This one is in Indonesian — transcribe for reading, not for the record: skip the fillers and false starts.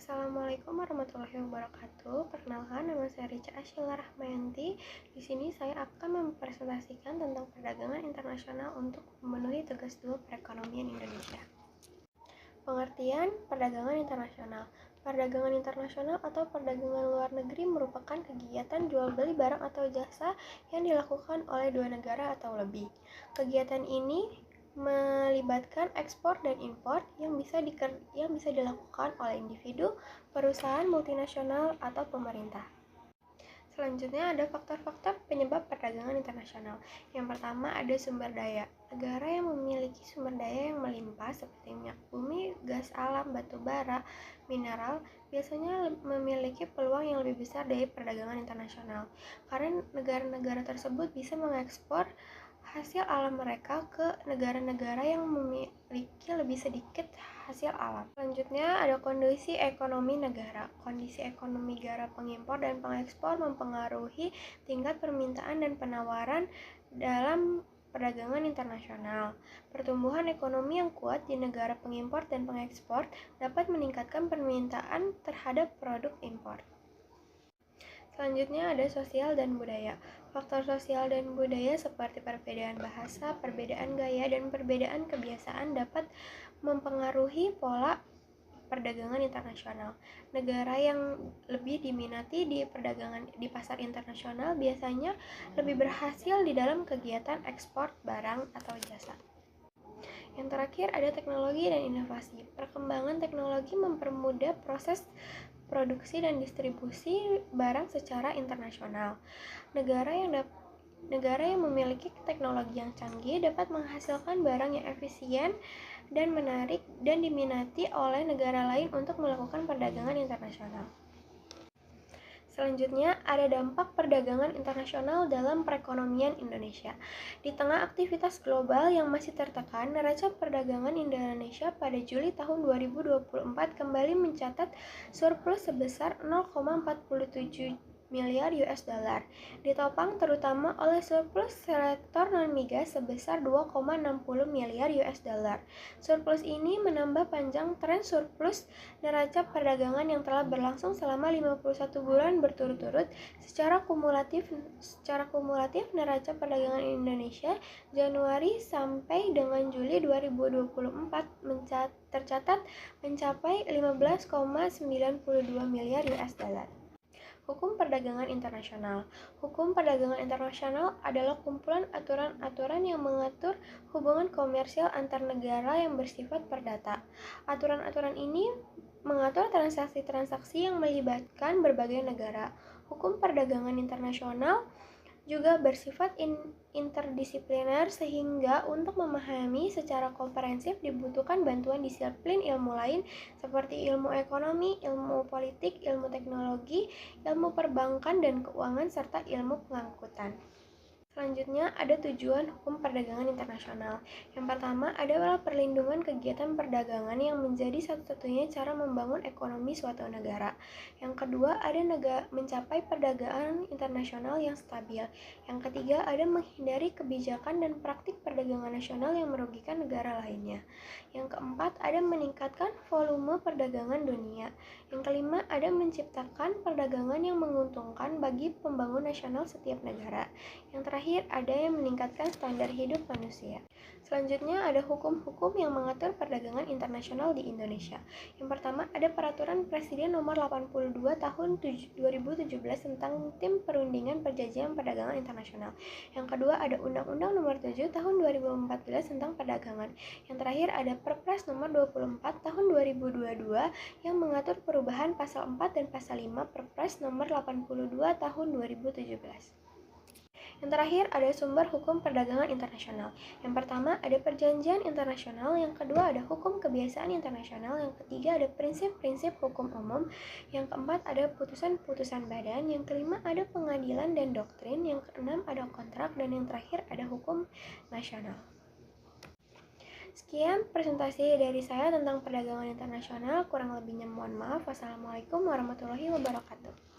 Assalamualaikum warahmatullahi wabarakatuh. Perkenalkan, nama saya Rica Ashila Rahmayanti. Di sini saya akan mempresentasikan tentang perdagangan internasional untuk memenuhi tugas 2 perekonomian Indonesia. Pengertian perdagangan internasional. Perdagangan internasional atau perdagangan luar negeri merupakan kegiatan jual beli barang atau jasa yang dilakukan oleh 2 negara atau lebih. Kegiatan ini melibatkan ekspor dan impor yang bisa dilakukan oleh individu, perusahaan multinasional, atau pemerintah. Selanjutnya ada faktor-faktor penyebab perdagangan internasional. Yang pertama ada sumber daya. Negara yang memiliki sumber daya yang melimpah seperti minyak bumi, gas alam, batu bara, mineral, biasanya memiliki peluang yang lebih besar dari perdagangan internasional. Karena negara-negara tersebut bisa mengekspor hasil alam mereka ke negara-negara yang memiliki lebih sedikit hasil alam. Selanjutnya ada kondisi ekonomi negara. Kondisi ekonomi negara pengimpor dan pengekspor mempengaruhi tingkat permintaan dan penawaran dalam perdagangan internasional. Pertumbuhan ekonomi yang kuat di negara pengimpor dan pengekspor dapat meningkatkan permintaan terhadap produk impor. Selanjutnya ada sosial dan budaya. Faktor sosial dan budaya seperti perbedaan bahasa, perbedaan gaya, dan perbedaan kebiasaan dapat mempengaruhi pola perdagangan internasional. Negara yang lebih diminati di pasar internasional biasanya lebih berhasil di dalam kegiatan ekspor barang atau jasa. Yang terakhir ada teknologi dan inovasi. Perkembangan teknologi mempermudah proses produksi dan distribusi barang secara internasional. Negara yang memiliki teknologi yang canggih dapat menghasilkan barang yang efisien dan menarik dan diminati oleh negara lain untuk melakukan perdagangan internasional. Selanjutnya, ada dampak perdagangan internasional dalam perekonomian Indonesia. Di tengah aktivitas global yang masih tertekan, neraca perdagangan Indonesia pada Juli tahun 2024 kembali mencatat surplus sebesar 0,47 miliar US dollar, ditopang terutama oleh surplus sektor non-migas sebesar 2,60 miliar US dollar. Surplus ini menambah panjang tren surplus neraca perdagangan yang telah berlangsung selama 51 bulan berturut-turut. Secara kumulatif neraca perdagangan Indonesia Januari sampai dengan Juli 2024 tercatat mencapai 15,92 miliar US dollar. Hukum perdagangan internasional. Hukum perdagangan internasional adalah kumpulan aturan-aturan yang mengatur hubungan komersial antar negara yang bersifat perdata. Aturan-aturan ini mengatur transaksi-transaksi yang melibatkan berbagai negara. Hukum perdagangan internasional juga bersifat interdisipliner sehingga untuk memahami secara komprehensif dibutuhkan bantuan disiplin ilmu lain seperti ilmu ekonomi, ilmu politik, ilmu teknologi, ilmu perbankan dan keuangan, serta ilmu pengangkutan. Selanjutnya ada tujuan hukum perdagangan internasional. Yang pertama adalah perlindungan kegiatan perdagangan yang menjadi satu-satunya cara membangun ekonomi suatu negara. Yang kedua ada mencapai perdagangan internasional yang stabil. Yang ketiga ada menghindari kebijakan dan praktik perdagangan nasional yang merugikan negara lainnya. Yang keempat ada meningkatkan volume perdagangan dunia. Yang kelima ada menciptakan perdagangan yang menguntungkan bagi pembangunan nasional setiap negara. Yang terakhir ada yang meningkatkan standar hidup manusia. Selanjutnya ada hukum-hukum yang mengatur perdagangan internasional di Indonesia. Yang pertama ada Peraturan Presiden Nomor 82 Tahun 2017 tentang Tim Perundingan Perjanjian Perdagangan Internasional. Yang kedua ada Undang-Undang Nomor 7 Tahun 2014 tentang Perdagangan. Yang terakhir ada Perpres Nomor 24 Tahun 2022 yang mengatur perubahan Pasal 4 dan Pasal 5 Perpres Nomor 82 Tahun 2017. Yang terakhir ada sumber hukum perdagangan internasional. Yang pertama ada perjanjian internasional, yang kedua ada hukum kebiasaan internasional, yang ketiga ada prinsip-prinsip hukum umum, yang keempat ada putusan-putusan badan, yang kelima ada pengadilan dan doktrin, yang keenam ada kontrak, dan yang terakhir ada hukum nasional. Sekian presentasi dari saya tentang perdagangan internasional, kurang lebihnya mohon maaf. Wassalamualaikum warahmatullahi wabarakatuh.